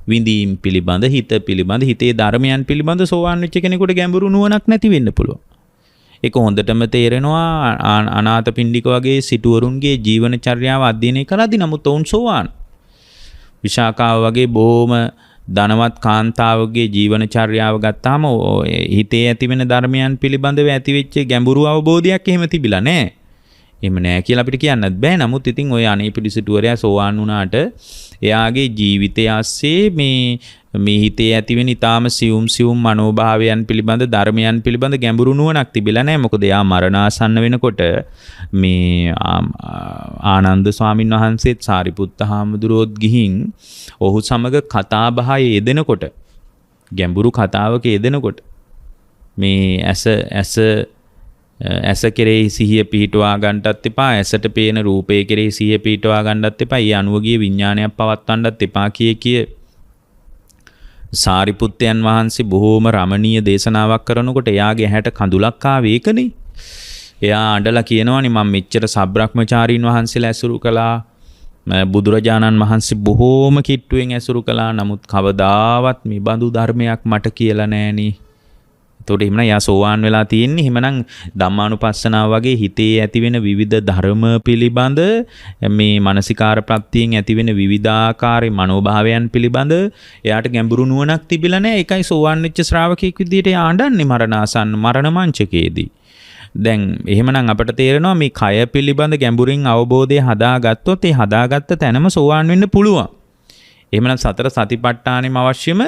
විඳීම් පිළිබඳ, හිත පිළිබඳ, හිතේ ධර්මයන් පිළිබඳ සෝවාන් වෙච්ච කෙනෙකුට ගැඹුරු නුවණක් නැති වෙන්න පුළුවන්. ඒක හොඳටම තේරෙනවා අනාථපිණ්ඩික වගේ සිටුවරුන්ගේ ජීවන චර්යාව අධ්‍යයනය කරද්දී. නමුත් ඔවුන් සෝවාන්. විශාකාව වගේ බොහොම ධනවත් කාන්තාවගේ ජීවන චර්යාව ගත්තාම හිතේ ඇතිවෙන ධර්මයන් පිළිබඳව ඇතිවෙච්ච ගැඹුරු අවබෝධයක් එහෙම තිබිලා නැහැ. එහෙම නැහැ කියලා අපිට කියන්නත් බෑ. නමුත් ඉතින් ඔය අනේපිලිසිටුවරයා සෝවාන් වුණාට එයාගේ ජීවිතය ASCII මේ හිතේ ඇතිවෙන ඊටාම සියුම් මනෝභාවයන් පිළිබඳ ධර්මයන් පිළිබඳ ගැඹුරු නුවණක් තිබිලා නැහැ. මොකද එයා මරණාසන්න වෙනකොට මේ ආනන්ද ස්වාමින් වහන්සේත් සාරිපුත්ත හාමුදුරුවෝත් ගිහින් ඔහු සමග කතා බහේ යෙදෙනකොට, ගැඹුරු කතාවක යෙදෙනකොට මේ ඇස කෙරෙහි සිහිය පිහිටුවා ගන්නටත් එපා, ඇසට පේන රූපය කෙරෙහි සිහිය පිහිටුවා ගන්නටත් එපා, ඊ අනුවගිය විඥානයක් පවත්වන්නත් එපා කිය සාරිපුත්තයන් වහන්සේ බොහෝම රමණීය දේශනාවක් කරනකොට එයාගේ ඇහැට කඳුලක් ආවේ ඒකනේ. එයා අඬලා කියනවානේ මම මෙච්චර සබ්‍රහ්මචාරීන් වහන්සේලා ඇසුරු කළා, බුදුරජාණන් වහන්සේ බොහෝම කිට්ටුවෙන් ඇසුරු කළා, නමුත් කවදාවත් මේ බඳු ධර්මයක් මට කියලා නෑනේ. එතකොට එහෙමනම් යා සෝවාන් වෙලා තියෙන්නේ. එහෙමනම් ධම්මානුපස්සනාව වගේ හිතේ ඇතිවෙන විවිධ ධර්ම පිළිබඳ මේ මානසිකාර ප්‍රත්‍යයෙන් ඇතිවෙන විවිධාකාර මනෝභාවයන් පිළිබඳ එයාට ගැඹුරු නුවණක් තිබිලා නැහැ. ඒකයි සෝවාන් වෙච්ච ශ්‍රාවකෙක් විදියට ආඬන්නේ මරණාසන්න මරණ මංචකයේදී. දැන් එහෙමනම් අපිට තේරෙනවා මේ කය පිළිබඳ ගැඹුරින් අවබෝධය හදාගත්තොත් ඒ හදාගත්ත තැනම සෝවාන් වෙන්න පුළුවන්. එහෙමනම් සතර සතිපට්ඨානෙම අවශ්‍යම